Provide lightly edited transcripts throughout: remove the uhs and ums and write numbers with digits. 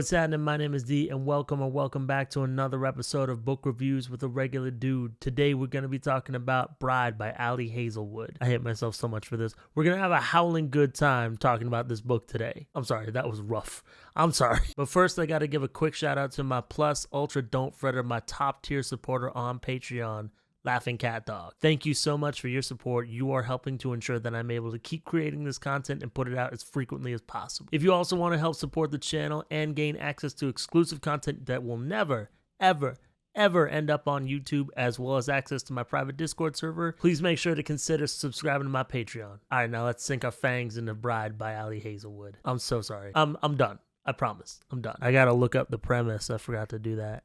what's happening? My name is D, and welcome back to another episode of Book Reviews with a Regular Dude. Today we're going to be talking about Bride by Ali Hazelwood. I hate myself so much for this. We're going to have a howling good time talking about this book today. I'm sorry, that was rough. I'm sorry. But first, I got to give a quick shout out to my Plus Ultra Don't Fretter, my top tier supporter on Patreon, Laughing Cat Dog. Thank you so much for your support. You are helping to ensure that I'm able to keep creating this content and put it out as frequently as possible. If you also want to help support the channel and gain access to exclusive content that will never, ever end up on YouTube, as well as access to my private Discord server, please make sure to consider subscribing to my Patreon. All right, now let's sink our fangs into Bride by Ali Hazelwood. I'm so sorry. I'm done. I promise. I'm done. I gotta look up the premise. I forgot to do that.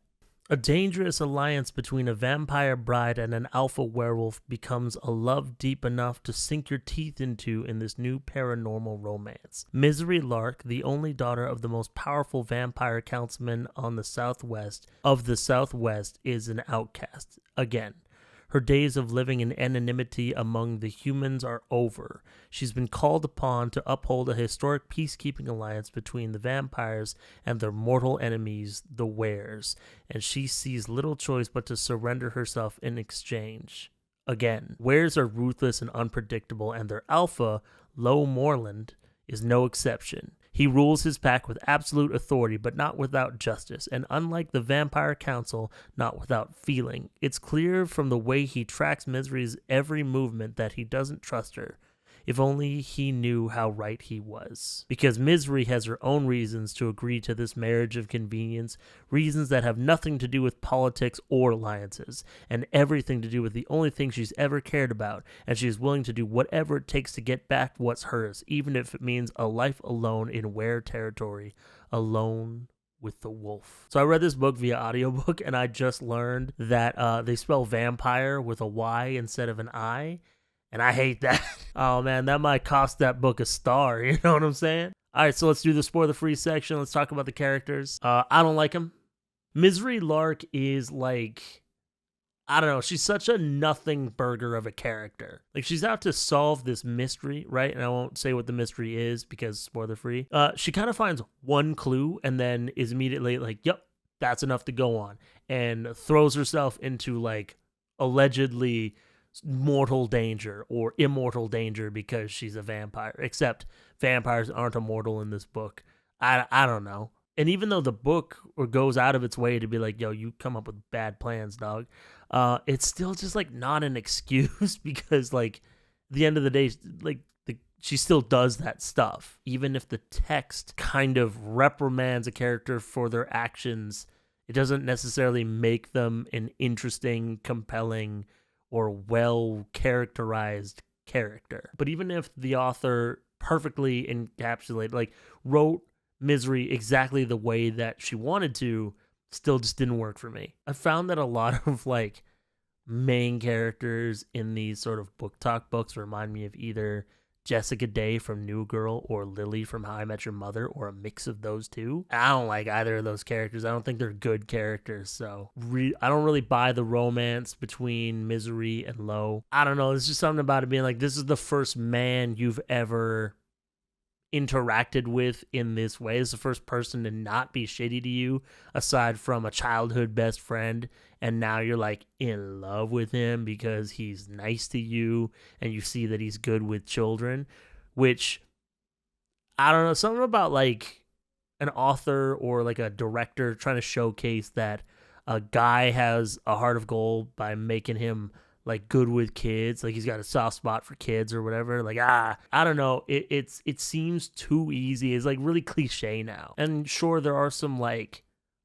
A dangerous alliance between a vampire bride and an alpha werewolf becomes a love deep enough to sink your teeth into in this new paranormal romance. Misery Lark, the only daughter of the most powerful vampire councilman on the Southwest, is an outcast. Again. Her days of living in anonymity among the humans are over. She's been called upon to uphold a historic peacekeeping alliance between the vampires and their mortal enemies, the Wares, and she sees little choice but to surrender herself in exchange. Again, Wares are ruthless and unpredictable, and their alpha, Lo Morland, is no exception. He rules his pack with absolute authority, but not without justice, and unlike the Vampire Council, not without feeling. It's clear from the way he tracks Misery's every movement that he doesn't trust her. If only he knew how right he was. Because Misery has her own reasons to agree to this marriage of convenience, reasons that have nothing to do with politics or alliances, and everything to do with the only thing she's ever cared about, and she is willing to do whatever it takes to get back what's hers, even if it means a life alone in Were territory, alone with the wolf. So I read this book via audiobook, and I just learned that they spell vampire with a Y instead of an I. And I hate that. Oh, man, that might cost that book a star. You know what I'm saying? All right, so let's do the spoiler-free section. Let's talk about the characters. I don't like him. Misery Lark is like, I don't know. She's such a nothing burger of a character. Like, she's out to solve this mystery, right? And I won't say what the mystery is because spoiler-free. She kind of finds one clue and then is immediately like, yep, that's enough to go on. And throws herself into, like, allegedly mortal danger or immortal danger because she's a vampire, except vampires aren't immortal in this book. I don't know. And even though the book goes out of its way to be like, yo, you come up with bad plans, dog, it's still just like not an excuse because like at the end of the day, like she still does that stuff. Even if the text kind of reprimands a character for their actions, it doesn't necessarily make them an interesting, compelling, or well-characterized character. But even if the author perfectly encapsulated, like, wrote Misery exactly the way that she wanted to, still just didn't work for me. I found that a lot of, like, main characters in these sort of booktok books remind me of either Jessica Day from New Girl or Lily from How I Met Your Mother, or a mix of those two. I don't like either of those characters. I don't think they're good characters, so I don't really buy the romance between Misery and Lo. I don't know, there's just something about it being like, this is the first man you've ever interacted with in this way. It's the first person to not be shitty to you, aside from a childhood best friend, and now you're like in love with him because he's nice to you and you see that he's good with children, which, I don't know, something about like an author or like a director trying to showcase that a guy has a heart of gold by making him like good with kids, like he's got a soft spot for kids or whatever. Like, I don't know. It seems too easy. It's like really cliche now. And sure, there are some like,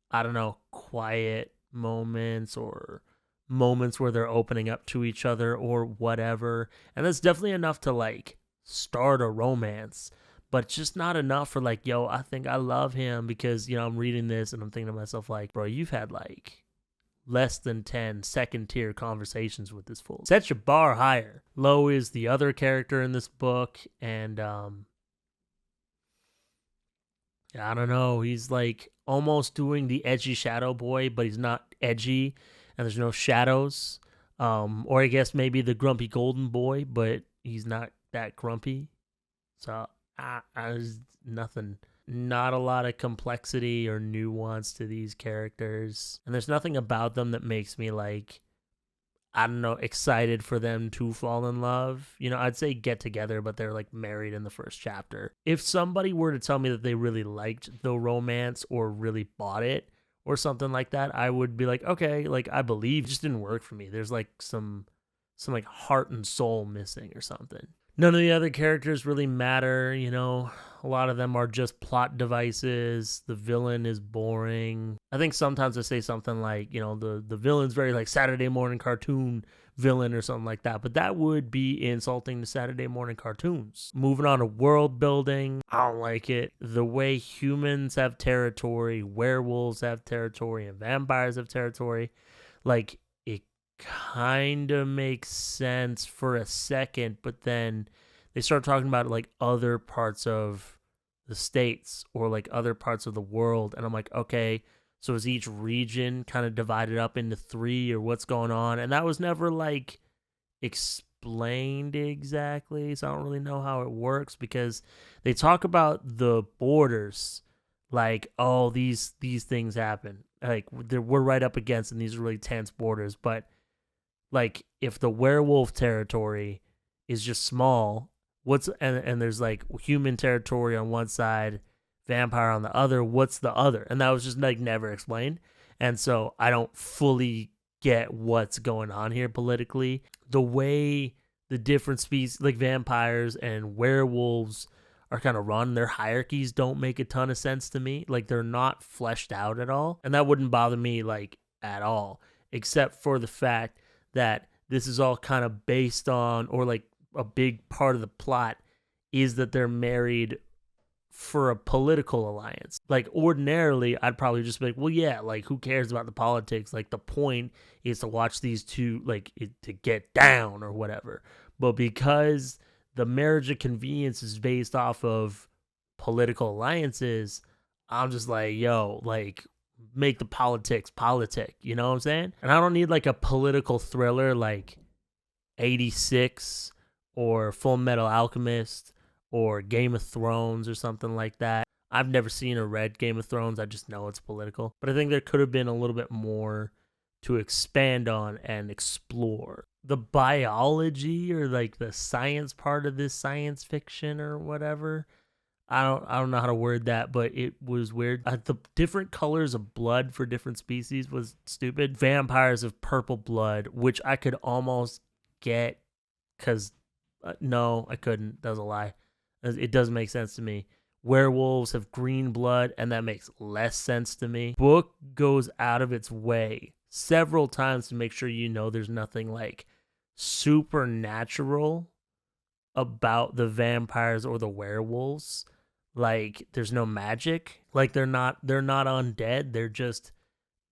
I don't know, quiet moments or moments where they're opening up to each other or whatever. And that's definitely enough to like start a romance, but just not enough for like, yo, I think I love him because, you know, I'm reading this and I'm thinking to myself like, bro, you've had like less than 10 second-tier conversations with this fool. Set your bar higher. Lo is the other character in this book, and I don't know, he's like almost doing the edgy shadow boy, but he's not edgy, and there's no shadows. Or I guess maybe the grumpy golden boy, but he's not that grumpy. So, nothing not a lot of complexity or nuance to these characters. And there's nothing about them that makes me like, I don't know, excited for them to fall in love. You know, I'd say get together, but they're like married in the first chapter. If somebody were to tell me that they really liked the romance or really bought it or something like that, I would be like, okay, like I believe. It just didn't work for me. There's like some like heart and soul missing or something. None of the other characters really matter, you know. A lot of them are just plot devices. The villain is boring. I think sometimes I say something like, you know, the villain's very like Saturday morning cartoon villain or something like that, but that would be insulting to Saturday morning cartoons. Moving on to world building, I don't like it. The way humans have territory, werewolves have territory, and vampires have territory, like, it kind of makes sense for a second, but then they start talking about like other parts of the states or like other parts of the world, and I'm like, okay, so is each region kind of divided up into 3 or what's going on? And that was never like explained exactly, so I don't really know how it works, because they talk about the borders like, oh, these things happen, like we're right up against, and these are really tense borders, but like if the werewolf territory is just small, and there's like human territory on one side, vampire on the other, what's the other? And that was just like never explained. And so I don't fully get what's going on here politically. The way the different species like vampires and werewolves are kind of run, their hierarchies don't make a ton of sense to me. Like they're not fleshed out at all. And that wouldn't bother me like at all, except for the fact that this is all kind of based on, or like a big part of the plot is that they're married for a political alliance. Like ordinarily, I'd probably just be like, well, yeah, like who cares about the politics? Like the point is to watch these two, like to get down or whatever. But because the marriage of convenience is based off of political alliances, I'm just like, yo, like make the politics politic, you know what I'm saying? And I don't need like a political thriller like 86 or Full Metal Alchemist or Game of Thrones or something like that. I've never seen or read Game of Thrones. I just know it's political. But I think there could have been a little bit more to expand on and explore. The biology or like the science part of this science fiction or whatever, I don't know how to word that, but it was weird. The different colors of blood for different species was stupid. Vampires have purple blood, which I could almost get, because no, I couldn't. That was a lie. It doesn't make sense to me. Werewolves have green blood, and that makes less sense to me. Book goes out of its way several times to make sure you know there's nothing like supernatural about the vampires or the werewolves. Like there's no magic. Like they're not undead. They're just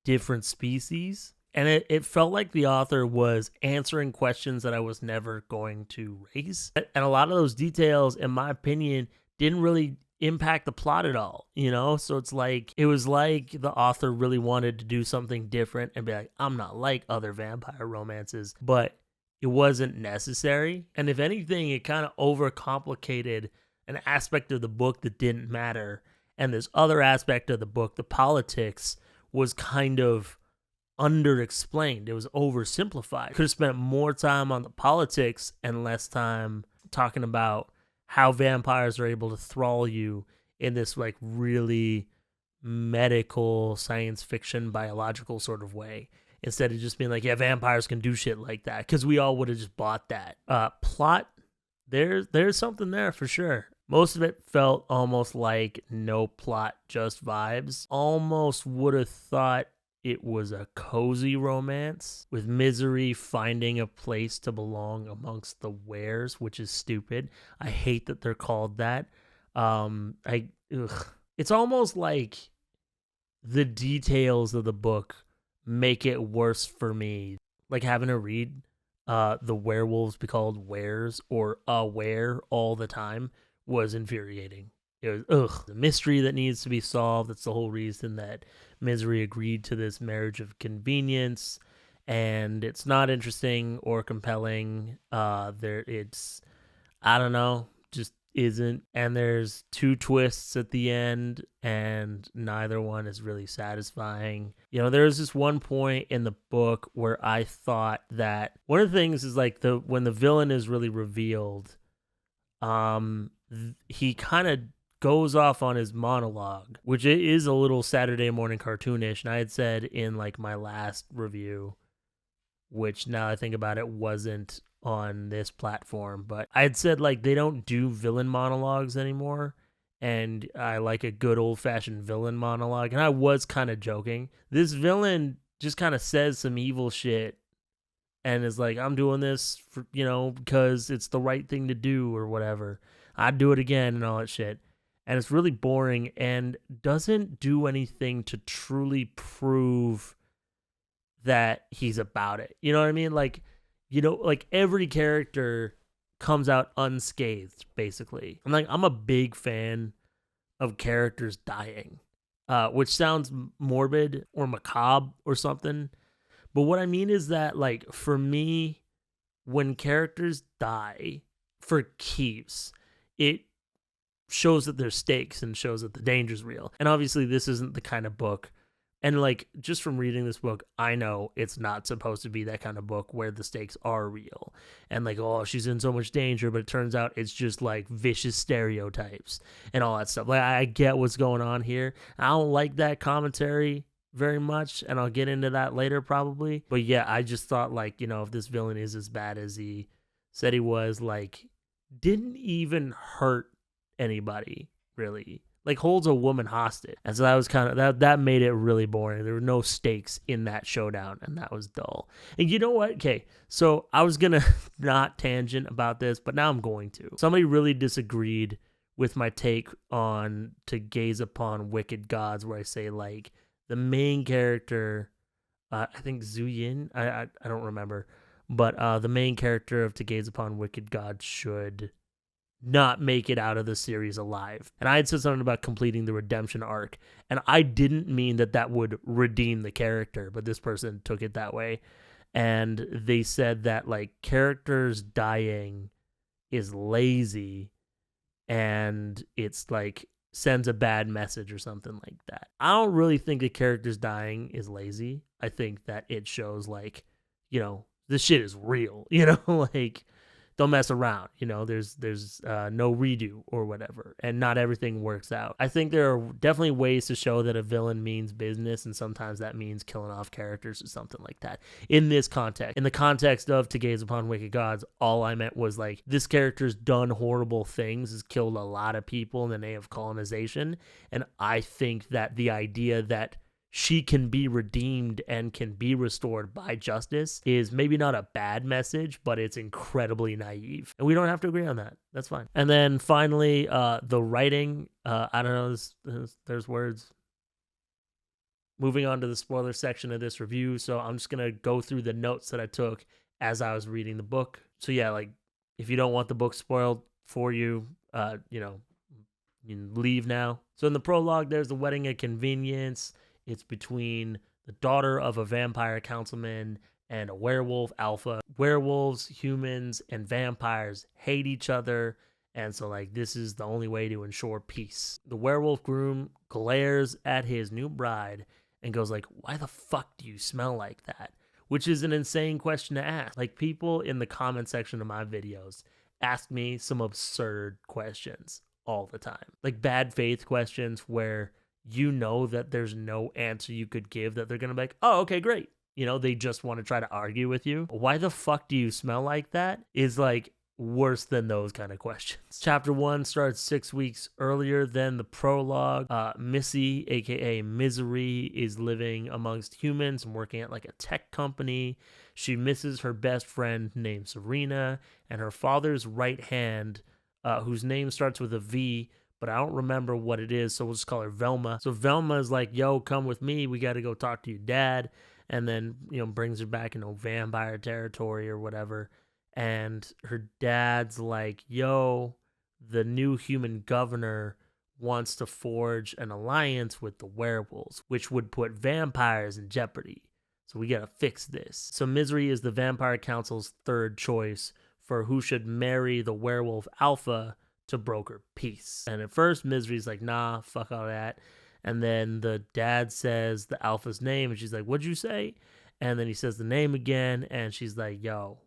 different species. And it felt like the author was answering questions that I was never going to raise. And a lot of those details, in my opinion, didn't really impact the plot at all, you know? So it's like, it was like the author really wanted to do something different and be like, I'm not like other vampire romances, but it wasn't necessary. And if anything, it kind of overcomplicated an aspect of the book that didn't matter. And this other aspect of the book, the politics, was kind of underexplained. It was oversimplified. Could have spent more time on the politics and less time talking about how vampires are able to thrall you in this like really medical science fiction biological sort of way, instead of just being like, yeah, vampires can do shit like that, because we all would have just bought that. Plot, there's something there for sure. Most of it felt almost like no plot, just vibes. Almost would have thought it was a cozy romance with Misery finding a place to belong amongst the wares, which is stupid. I hate that they're called that. It's almost like the details of the book make it worse for me. Like having to read the werewolves be called wares or a were all the time was infuriating. It was the mystery that needs to be solved. That's the whole reason that Misery agreed to this marriage of convenience, and it's not interesting or compelling. I don't know, just isn't, and there's two twists at the end, and neither one is really satisfying. You know, there's this one point in the book where I thought that one of the things is like when the villain is really revealed, he kind of goes off on his monologue, which it is a little Saturday morning cartoonish. And I had said in like my last review, which now I think about it wasn't on this platform, but I had said like they don't do villain monologues anymore, and I like a good old fashioned villain monologue. And I was kind of joking. This villain just kind of says some evil shit and is like, I'm doing this for, you know, because it's the right thing to do or whatever. I'd do it again and all that shit. And it's really boring and doesn't do anything to truly prove that he's about it. You know what I mean? Like, you know, like every character comes out unscathed, basically. I'm a big fan of characters dying, which sounds morbid or macabre or something. But what I mean is that, like, for me, when characters die for keeps, it shows that there's stakes and shows that the danger's real. And obviously, this isn't the kind of book. And, like, just from reading this book, I know it's not supposed to be that kind of book where the stakes are real. And, like, oh, she's in so much danger, but it turns out it's just, like, vicious stereotypes and all that stuff. Like, I get what's going on here. I don't like that commentary very much, and I'll get into that later probably. But yeah, I just thought, like, you know, if this villain is as bad as he said he was, like, didn't even hurt anybody, really. Like, holds a woman hostage. And so that was kind of, that made it really boring. There were no stakes in that showdown, and that was dull. And you know what? Okay, so I was going to not tangent about this, but now I'm going to. Somebody really disagreed with my take on To Gaze Upon Wicked Gods, where I say, like, the main character, I think Zhu Yin, I don't remember, but the main character of To Gaze Upon Wicked Gods should not make it out of the series alive. And I had said something about completing the redemption arc, and I didn't mean that would redeem the character, but this person took it that way. And they said that, like, characters dying is lazy, and it's like sends a bad message or something like that. I don't really think the characters dying is lazy. I think that it shows, like, you know, this shit is real, you know, like, don't mess around, you know, there's no redo or whatever, and not everything works out. I think there are definitely ways to show that a villain means business, and sometimes that means killing off characters or something like that. In this context, in the context of To Gaze Upon Wicked Gods, all I meant was, like, this character's done horrible things, has killed a lot of people in the name of colonization, and I think that the idea that she can be redeemed and can be restored by justice is maybe not a bad message, but it's incredibly naive. And we don't have to agree on that. That's fine. And then finally, the writing, I don't know, there's words. Moving on to the spoiler section of this review. So I'm just going to go through the notes that I took as I was reading the book. So yeah, like, if you don't want the book spoiled for you, you know, you can leave now. So in the prologue, there's the wedding at convenience. It's between the daughter of a vampire councilman and a werewolf alpha. Werewolves, humans, and vampires hate each other, and so, like, this is the only way to ensure peace. The werewolf groom glares at his new bride and goes, like, why the fuck do you smell like that? Which is an insane question to ask. Like, people in the comment section of my videos ask me some absurd questions all the time. Like, bad faith questions where you know that there's no answer you could give, that they're going to be like, oh, okay, great. You know, they just want to try to argue with you. Why the fuck do you smell like that is, like, worse than those kind of questions. Chapter 1 starts 6 weeks earlier than the prologue. Missy, aka Misery, is living amongst humans and working at, like, a tech company. She misses her best friend named Serena and her father's right hand, whose name starts with a V, but I don't remember what it is, so we'll just call her Velma. So Velma is like, yo, come with me. We got to go talk to your dad. And then, you know, brings her back into vampire territory or whatever. And her dad's like, yo, the new human governor wants to forge an alliance with the werewolves, which would put vampires in jeopardy. So we got to fix this. So Misery is the Vampire Council's third choice for who should marry the werewolf alpha to broker peace. And at first, Misery's like, nah, fuck all that. And then the dad says the alpha's name, and she's like, what'd you say? And then he says the name again, and she's like, yo,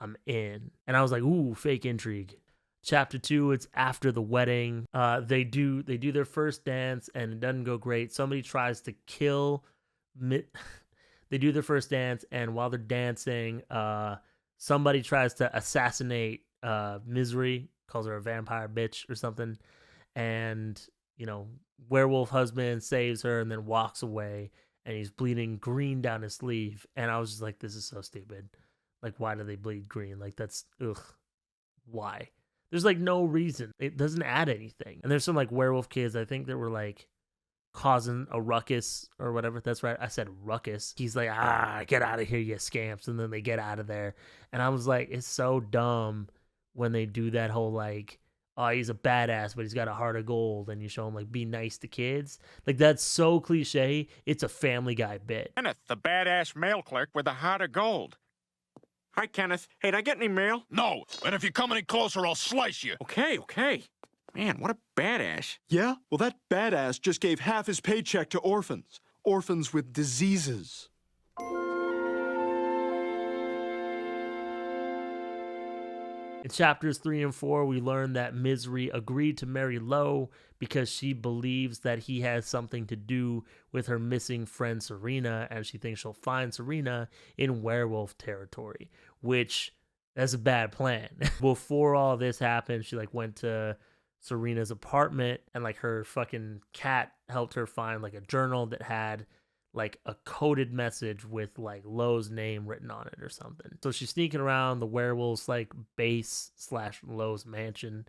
I'm in. And I was like, ooh, fake intrigue. Chapter 2, it's after the wedding. They do their first dance, and it doesn't go great. Somebody tries to kill... They do their first dance, and while they're dancing, somebody tries to assassinate Misery, calls her a vampire bitch or something, and, you know, werewolf husband saves her and then walks away, and he's bleeding green down his sleeve, and I was just like, this is so stupid. Like, why do they bleed green? Like, that's, ugh, why? There's, like, no reason. It doesn't add anything. And there's some, like, werewolf kids, I think, that were, like, causing a ruckus or whatever. That's right, I said ruckus. He's like, get out of here, you scamps, and then they get out of there. And I was like, it's so dumb when they do that whole, like, oh, he's a badass, but he's got a heart of gold, and you show him, like, be nice to kids. Like, that's so cliche. It's a Family Guy bit. Kenneth, the badass mail clerk with a heart of gold. Hi, Kenneth. Hey, did I get any mail? No, and if you come any closer, I'll slice you. Okay. Man, what a badass. Yeah? Well, that badass just gave half his paycheck to orphans. Orphans with diseases. In chapters 3 and 4, we learn that Misery agreed to marry Lo because she believes that he has something to do with her missing friend Serena, and she thinks she'll find Serena in werewolf territory, which, that's a bad plan. Before all this happened, she, like, went to Serena's apartment, and, like, her fucking cat helped her find, like, a journal that had, like, a coded message with, like, Lo's name written on it or something. So she's sneaking around the werewolf's, like, base / Lo's mansion,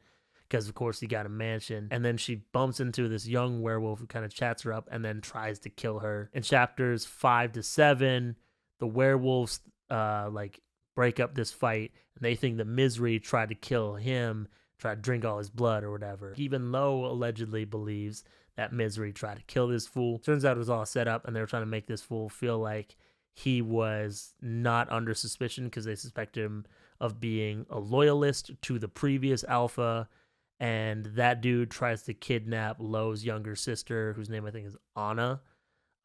because of course he got a mansion, and then she bumps into this young werewolf who kind of chats her up and then tries to kill her. In chapters 5 to 7, the werewolves like break up this fight, and they think that Misery tried to kill him, tried to drink all his blood or whatever. Even Lo allegedly believes that Misery tried to kill this fool. Turns out it was all set up, and they were trying to make this fool feel like he was not under suspicion because they suspected him of being a loyalist to the previous alpha. And that dude tries to kidnap Lo's younger sister, whose name I think is Anna.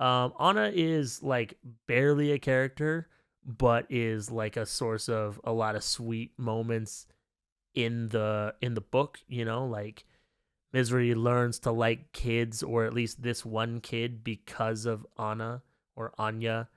Anna is, like, barely a character, but is, like, a source of a lot of sweet moments in the book, you know? Like, Misery learns to like kids, or at least this one kid, because of Anna or Anya.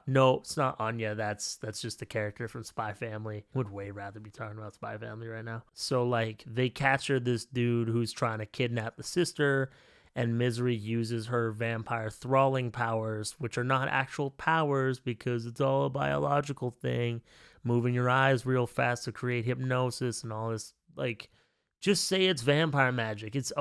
No, it's not Anya. That's just a character from Spy Family. Would way rather be talking about Spy Family right now. So, like, they capture this dude who's trying to kidnap the sister, and Misery uses her vampire thralling powers, which are not actual powers because it's all a biological thing, moving your eyes real fast to create hypnosis and all this. Like, just say it's vampire magic. It's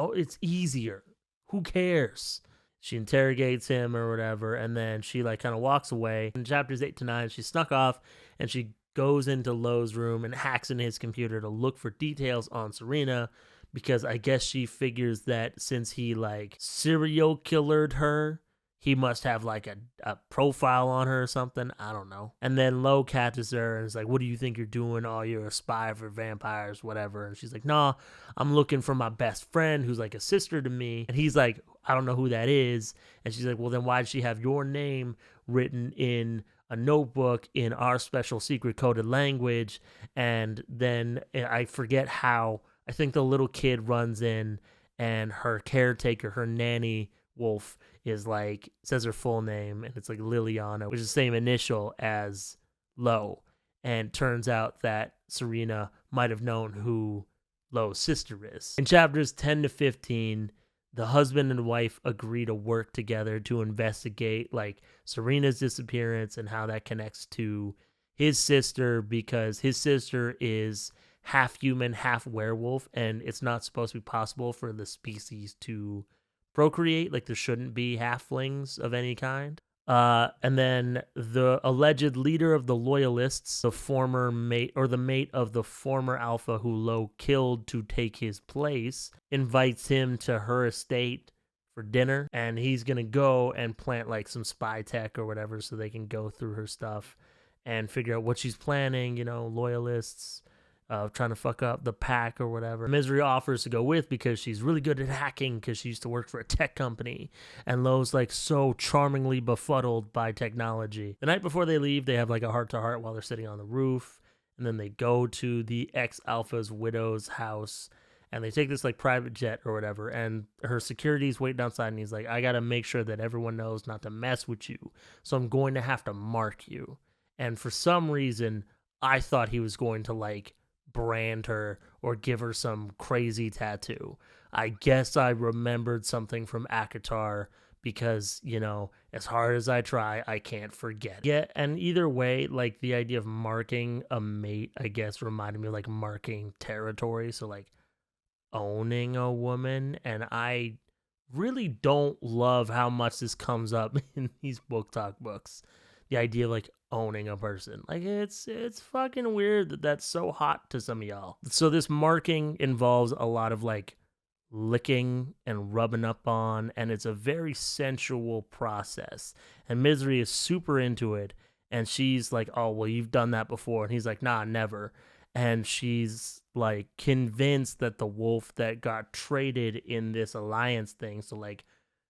easier. Who cares? She interrogates him or whatever, and then she, like, kind of walks away. In chapters 8 to 9, she snuck off, and she goes into Lo's room and hacks in his computer to look for details on Serena, because I guess she figures that since he, like, serial killered her, he must have, like, a profile on her or something. I don't know. And then Lo catches her and is like, what do you think you're doing? Oh, you're a spy for vampires, whatever. And she's like, nah, I'm looking for my best friend who's, like, a sister to me. And he's like, I don't know who that is. And she's like, well, then why'd she have your name written in a notebook in our special secret coded language? And then I forget how, I think the little kid runs in, and her caretaker, her nanny wolf, is like, says her full name, and it's like Liliana, which is the same initial as Lo. And turns out that Serena might have known who Lo's sister is. In chapters 10 to 15, the husband and wife agree to work together to investigate, like, Serena's disappearance and how that connects to his sister, because his sister is half human, half werewolf, and it's not supposed to be possible for the species to procreate. Like, there shouldn't be halflings of any kind. And then the alleged leader of the loyalists, the former mate, or the mate of the former alpha who Lo killed to take his place, invites him to her estate for dinner, and he's gonna go and plant, like, some spy tech or whatever so they can go through her stuff and figure out what she's planning, you know, loyalists trying to fuck up the pack or whatever. Misery offers to go with because she's really good at hacking because she used to work for a tech company. And Lo's like so charmingly befuddled by technology. The night before they leave, they have like a heart-to-heart while they're sitting on the roof. And then they go to the ex-alpha's widow's house. And they take this like private jet or whatever. And her security's waiting outside. And he's like, I got to make sure that everyone knows not to mess with you. So I'm going to have to mark you. And for some reason, I thought he was going to like brand her or give her some crazy tattoo. I guess I remembered something from Akatar because, you know, as hard as I try, I can't forget. Yeah, and either way, like the idea of marking a mate, I guess, reminded me of like marking territory. So like owning a woman. And I really don't love how much this comes up in these BookTok books. The idea of like owning a person. Like it's fucking weird that that's so hot to some of y'all. So this marking involves a lot of like licking and rubbing up on, and it's a very sensual process. And Misery is super into it, and she's like, oh, well, you've done that before. And he's like, nah, never. And she's like convinced that the wolf that got traded in this alliance thing, so like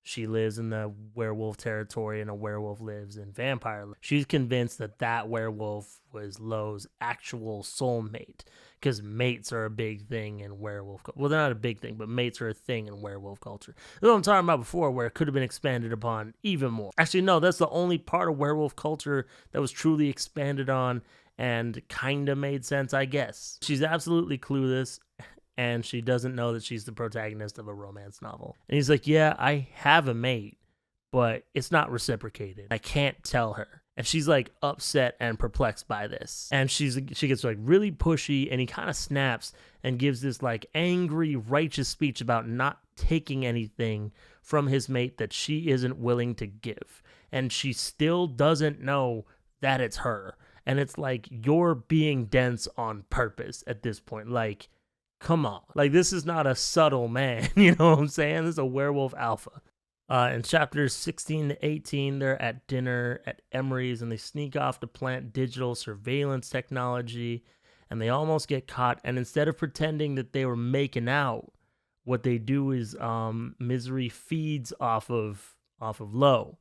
she lives in the werewolf territory and a werewolf lives in vampire. She's convinced that that werewolf was Lo's actual soulmate because mates are a big thing in werewolf culture. Well, they're not a big thing, but mates are a thing in werewolf culture. That's what I'm talking about before, where it could have been expanded upon even more. Actually, no, that's the only part of werewolf culture that was truly expanded on and kind of made sense, I guess. She's absolutely clueless. And she doesn't know that she's the protagonist of a romance novel. And he's like, yeah, I have a mate, but it's not reciprocated. I can't tell her. And she's like upset and perplexed by this. And she gets like really pushy, and he kind of snaps and gives this like angry, righteous speech about not taking anything from his mate that she isn't willing to give. And she still doesn't know that it's her. And it's like, you're being dense on purpose at this point. Like, come on. Like, this is not a subtle man, you know what I'm saying? This is a werewolf alpha. In chapters 16 to 18, they're at dinner at Emery's, and they sneak off to plant digital surveillance technology, and they almost get caught. And instead of pretending that they were making out, what they do is Misery feeds off of Lo,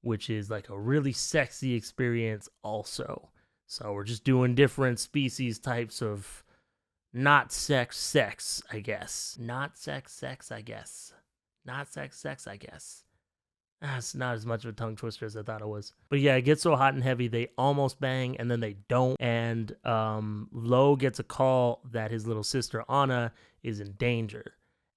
which is like a really sexy experience also. So we're just doing different species types of not sex, I guess. Not sex, I guess. Not sex, I guess. It's not as much of a tongue twister as I thought it was. But yeah, it gets so hot and heavy, they almost bang, and then they don't. And Lo gets a call that his little sister, Anna, is in danger.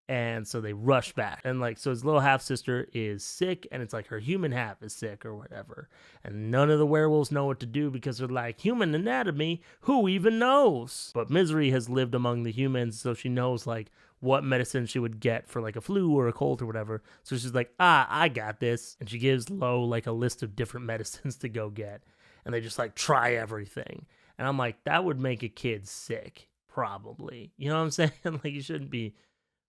And so they rush back. And like, so his little half-sister is sick, and it's like her human half is sick or whatever. And none of the werewolves know what to do because they're like, human anatomy, who even knows? But Misery has lived among the humans, so she knows like what medicine she would get for like a flu or a cold or whatever. So she's like, I got this. And she gives Lo like a list of different medicines to go get. And they just like try everything. And I'm like, that would make a kid sick, probably. You know what I'm saying? Like, you shouldn't be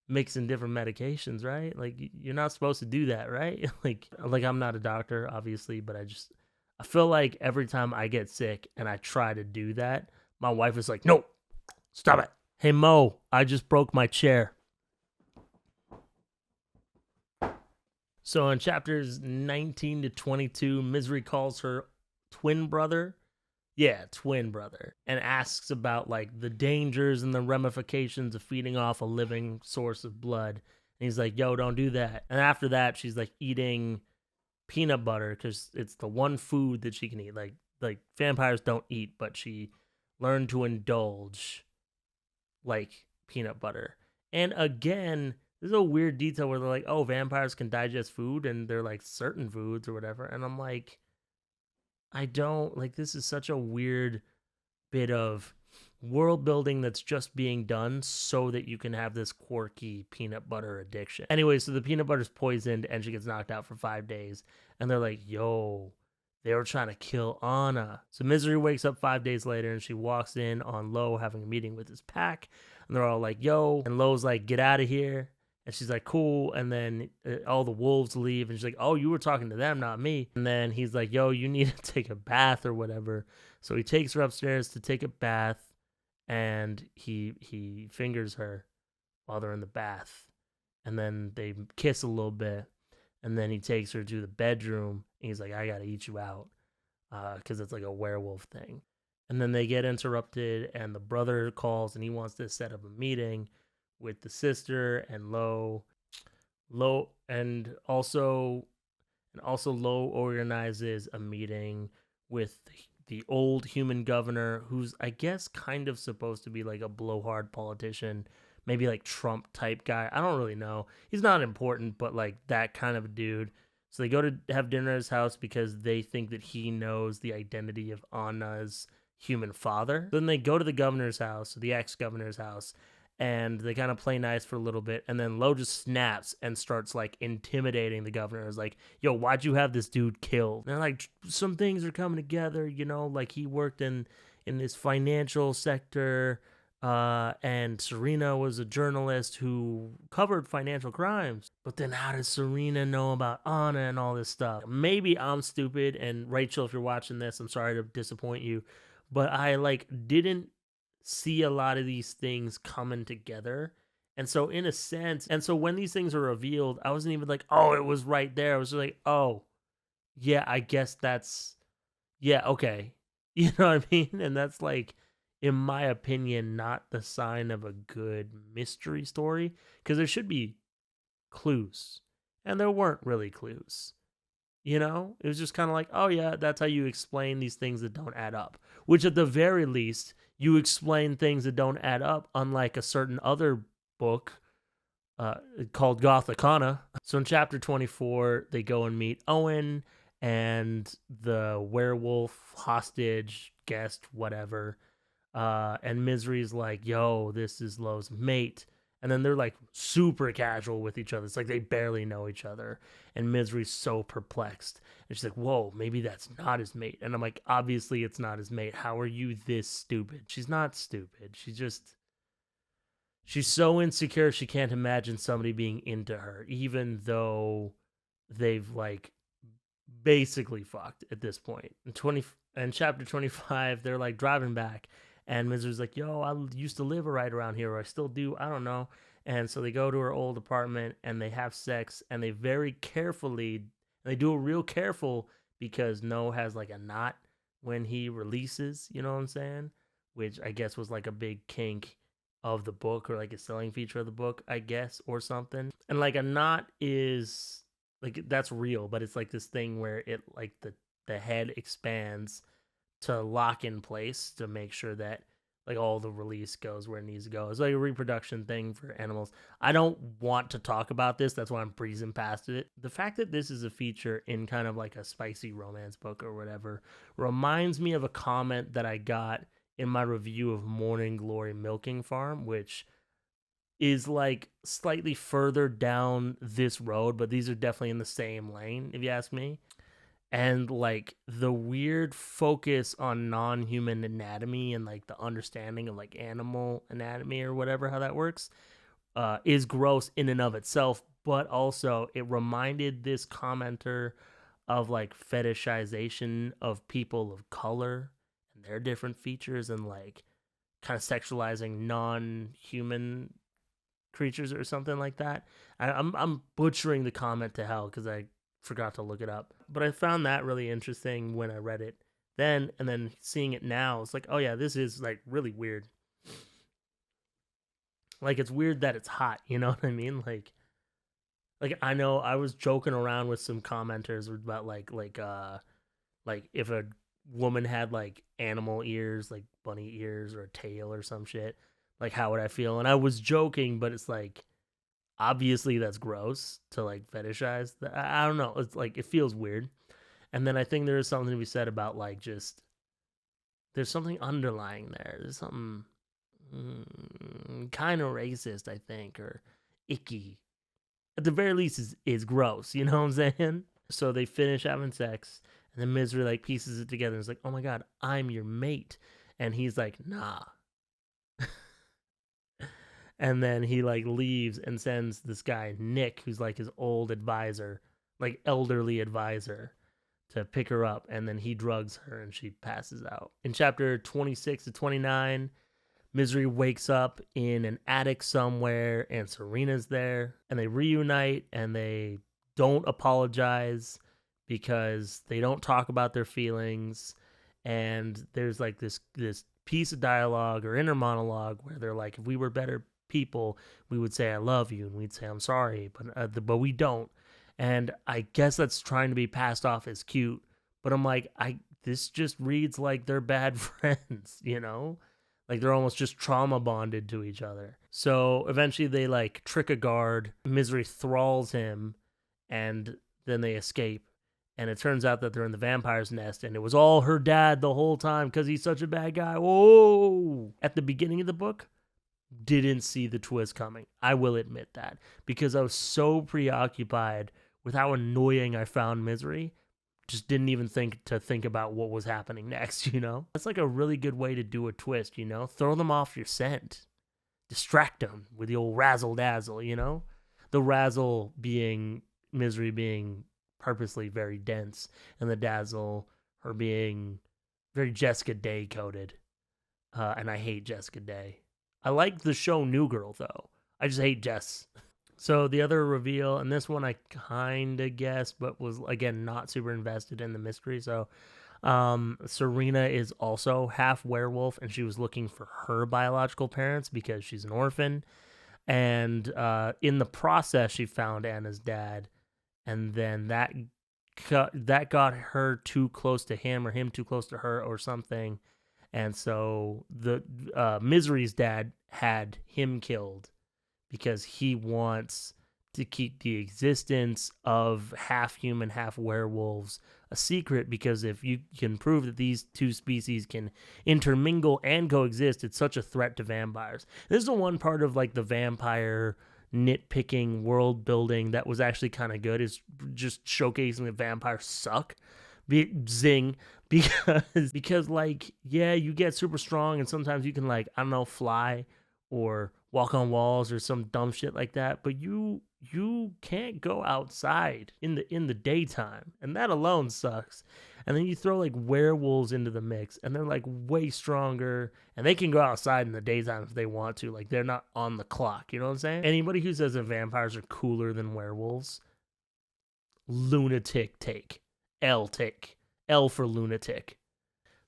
mixing different medications, right? Like, you're not supposed to do that, right? like I'm not a doctor, obviously, but I feel like every time I get sick and I try to do that, my wife is like, no, stop it. Hey, Mo, I just broke my chair. So in chapters 19 to 22, Misery calls her twin brother, and asks about like the dangers and the ramifications of feeding off a living source of blood. And he's like, yo, don't do that. And after that, she's like eating peanut butter because it's the one food that she can eat. Like vampires don't eat, but she learned to indulge like peanut butter. And again, there's a weird detail where they're like, oh, vampires can digest food, and they're like certain foods or whatever. And I'm like, I don't, like, this is such a weird bit of world building that's just being done so that you can have this quirky peanut butter addiction. Anyway, so the peanut butter's poisoned and she gets knocked out for 5 days. And they're like, yo, they were trying to kill Anna. So Misery wakes up 5 days later and she walks in on Lo having a meeting with his pack. And they're all like, yo. And Lo's like, get out of here. And she's like, cool. And then all the wolves leave. And she's like, oh, you were talking to them, not me. And then he's like, yo, you need to take a bath or whatever. So he takes her upstairs to take a bath. and he fingers her while they're in the bath, and then they kiss a little bit, and then he takes her to the bedroom, and he's like, I gotta eat you out, because it's like a werewolf thing. And then they get interrupted, and the brother calls, and he wants to set up a meeting with the sister and Lo, and also Lo organizes a meeting with the old human governor, who's, I guess, kind of supposed to be like a blowhard politician, maybe like Trump type guy. I don't really know. He's not important, but like that kind of dude. So they go to have dinner at his house because they think that he knows the identity of Anna's human father. Then they go to the governor's house, the ex-governor's house, and they kind of play nice for a little bit, and then Lo just snaps and starts like intimidating the governor. It's like, yo, why'd you have this dude killed? And they're like, some things are coming together, you know, like he worked in this financial sector, and Serena was a journalist who covered financial crimes. But then how does Serena know about Anna and all this stuff? Maybe I'm stupid, and Rachel, if you're watching this, I'm sorry to disappoint you, but I like didn't see a lot of these things coming together. And so in a sense, and so when these things are revealed, I wasn't even like, oh, it was right there. I was just like, oh, yeah, I guess that's, yeah, okay. You know what I mean? And that's like, in my opinion, not the sign of a good mystery story, because there should be clues, and there weren't really clues. You know, it was just kind of like, oh yeah, that's how you explain these things that don't add up, which at the very least, you explain things that don't add up, unlike a certain other book called Gothicana. So in chapter 24, they go and meet Owen and the werewolf hostage guest, whatever. And Misery's like, yo, this is Lo's mate. And then they're like super casual with each other. It's like they barely know each other. And Misery's so perplexed. And she's like, whoa, maybe that's not his mate. And I'm like, obviously it's not his mate. How are you this stupid? She's not stupid. She's so insecure she can't imagine somebody being into her, even though they've like basically fucked at this point. In chapter 25, they're like driving back. And Misery's like, yo, I used to live right around here, or I still do, I don't know. And so they go to her old apartment, and they have sex, and they very carefully, they do it real careful, because No has like a knot when he releases, you know what I'm saying? Which I guess was like a big kink of the book, or like a selling feature of the book, I guess, or something. And like a knot is, like, that's real, but it's like this thing where it, like, the head expands to lock in place to make sure that like all the release goes where it needs to go. It's like a reproduction thing for animals. I don't want to talk about this. That's why I'm breezing past it. The fact that this is a feature in kind of like a spicy romance book or whatever reminds me of a comment that I got in my review of Morning Glory Milking Farm, which is like slightly further down this road, but these are definitely in the same lane, if you ask me. And like the weird focus on non-human anatomy and like the understanding of like animal anatomy or whatever, how that works, is gross in and of itself. But also it reminded this commenter of like fetishization of people of color and their different features, and like kind of sexualizing non-human creatures or something like that. I'm butchering the comment to hell because I forgot to look it up, but I found that really interesting when I read it then, and then seeing it now, it's like, oh yeah, this is like really weird. Like, it's weird that it's hot, you know what I mean? Like I know I was joking around with some commenters about like if a woman had like animal ears, like bunny ears or a tail or some shit, like how would I feel? And I was joking, but it's like, obviously that's gross to like fetishize. I don't know. It's like, it feels weird. And then I think there is something to be said about like just, there's something underlying there. There's something kind of racist, I think, or icky. At the very least, is gross. You know what I'm saying? So they finish having sex, and then Misery like pieces it together. And it's like, oh my God, I'm your mate. And he's like, nah. And then he like leaves and sends this guy, Nick, who's like his old advisor, like elderly advisor, to pick her up. And then he drugs her and she passes out. In chapter 26 to 29, Misery wakes up in an attic somewhere, and Serena's there, and they reunite, and they don't apologize because they don't talk about their feelings. And there's like this piece of dialogue or inner monologue where they're like, if we were better people, we would say I love you, and we'd say I'm sorry, but we don't. And I guess that's trying to be passed off as cute, but I'm like, this just reads like they're bad friends, you know? Like they're almost just trauma bonded to each other. So eventually they like trick a guard, Misery thralls him, and then they escape. And it turns out that they're in the vampire's nest, and it was all her dad the whole time because he's such a bad guy. Whoa! At the beginning of the book, didn't see the twist coming. I will admit that, because I was so preoccupied with how annoying I found Misery, just didn't even think about what was happening next, you know? That's like a really good way to do a twist, you know? Throw them off your scent. Distract them with the old razzle-dazzle, you know? The razzle being Misery being purposely very dense, and the dazzle her being very Jessica Day coded. And I hate Jessica Day. I like the show New Girl, though. I just hate Jess. So the other reveal, and this one I kind of guessed, but was, again, not super invested in the mystery. So Serena is also half werewolf, and she was looking for her biological parents because she's an orphan. And in the process, she found Anna's dad, and then that got her too close to him, or him too close to her, or something. And so the Misery's dad had him killed because he wants to keep the existence of half human, half werewolves a secret, because if you can prove that these two species can intermingle and coexist, it's such a threat to vampires. This is the one part of like the vampire nitpicking world building that was actually kind of good, is just showcasing that vampires suck. Zing. Because like, yeah, you get super strong, and sometimes you can, like, I don't know, fly or walk on walls or some dumb shit like that, but you can't go outside in the daytime, and that alone sucks. And then you throw like werewolves into the mix, and they're like way stronger, and they can go outside in the daytime if they want to. Like, they're not on the clock, you know what I'm saying? Anybody who says that vampires are cooler than werewolves, lunatic take. L for lunatic.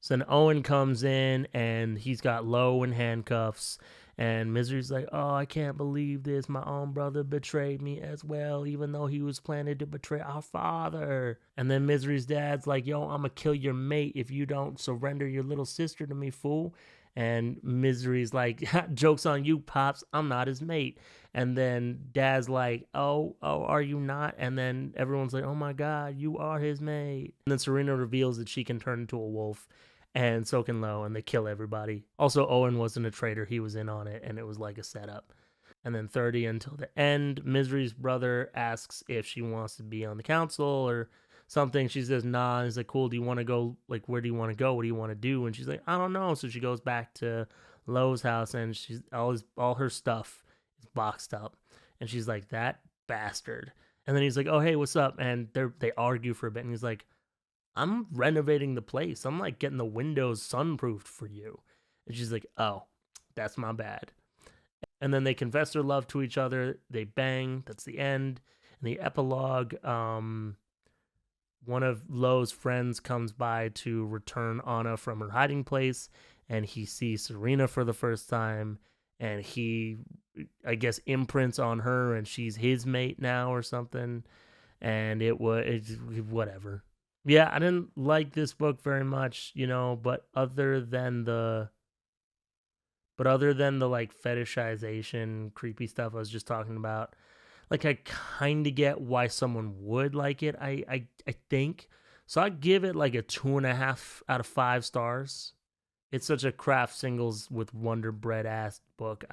So then Owen comes in, and he's got Lo in handcuffs, and Misery's like, oh, I can't believe this. My own brother betrayed me as well, even though he was planning to betray our father. And then Misery's dad's like, yo, I'm gonna kill your mate if you don't surrender your little sister to me, fool. And Misery's like, joke's on you, Pops. I'm not his mate. And then Dad's like, oh, are you not? And then everyone's like, oh my God, you are his mate. And then Serena reveals that she can turn into a wolf, and so can Lo, and they kill everybody. Also, Owen wasn't a traitor. He was in on it, and it was like a setup. And then 30 until the end, Misery's brother asks if she wants to be on the council or something. She says, nah. And he's like, cool, do you want to go? Like, where do you want to go? What do you want to do? And she's like, I don't know. So she goes back to Lo's house, and she's all her stuff is boxed up. And she's like, that bastard. And then he's like, oh, hey, what's up? And they argue for a bit, and he's like, I'm renovating the place. I'm like getting the windows sunproofed for you. And she's like, oh, that's my bad. And then they confess their love to each other. They bang. That's the end. And the epilogue, one of Lo's friends comes by to return Anna from her hiding place, and he sees Serena for the first time, and he, I guess, imprints on her, and she's his mate now or something. And it's whatever. Yeah, I didn't like this book very much, you know, but other than the like fetishization, creepy stuff I was just talking about, like, I kind of get why someone would like it, I think. So I'd give it like a 2.5 out of 5 stars. It's such a craft singles with Wonder Bread ass book.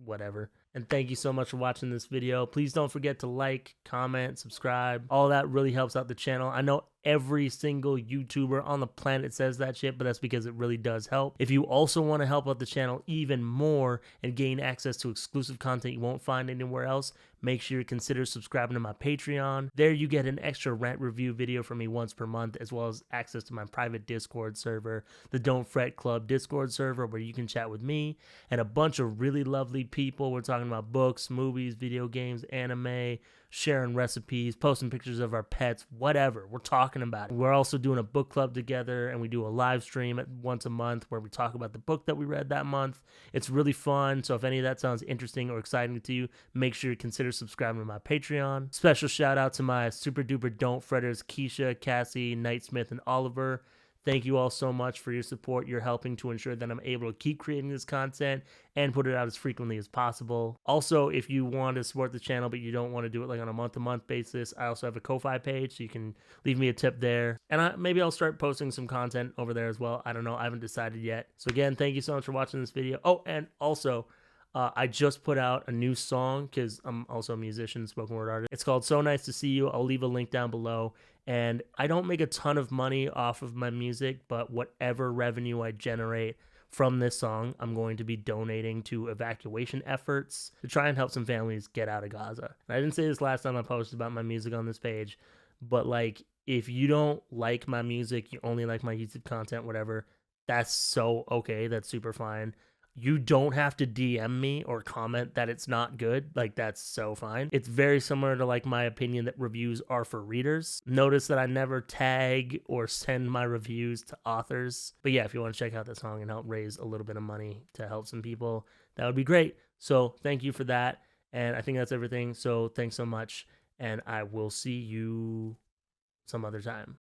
Whatever. And thank you so much for watching this video. Please don't forget to like, comment, subscribe. All that really helps out the channel. I know every single YouTuber on the planet says that shit, but that's because it really does help. If you also want to help out the channel even more and gain access to exclusive content you won't find anywhere else, make sure you consider subscribing to my Patreon. There you get an extra rant review video from me once per month, as well as access to my private Discord server, the Don't Fret Club Discord server, where you can chat with me and a bunch of really lovely people. We're talking about books, movies, video games, anime, sharing recipes, posting pictures of our pets, whatever. We're talking about it. We're also doing a book club together, and we do a live stream once a month where we talk about the book that we read that month. It's really fun, so if any of that sounds interesting or exciting to you, make sure you consider subscribing to my Patreon. Special shout out to my super duper don't fretters, Keisha, Cassie, Knightsmith, and Oliver. Thank you all so much for your support. You're helping to ensure that I'm able to keep creating this content and put it out as frequently as possible. Also, if you want to support the channel but you don't want to do it like on a month-to-month basis, I also have a Ko-Fi page, so you can leave me a tip there. And maybe I'll start posting some content over there as well. I don't know. I haven't decided yet. So again, thank you so much for watching this video. Oh, and also, I just put out a new song because I'm also a musician, spoken word artist. It's called So Nice to See You. I'll leave a link down below. And I don't make a ton of money off of my music, but whatever revenue I generate from this song, I'm going to be donating to evacuation efforts to try and help some families get out of Gaza. And I didn't say this last time I posted about my music on this page, but like, if you don't like my music, you only like my YouTube content, whatever, that's so okay. That's super fine. You don't have to DM me or comment that it's not good. Like, that's so fine. It's very similar to like my opinion that reviews are for readers. Notice that I never tag or send my reviews to authors. But yeah, if you want to check out the song and help raise a little bit of money to help some people, that would be great. So thank you for that. And I think that's everything. So thanks so much. And I will see you some other time.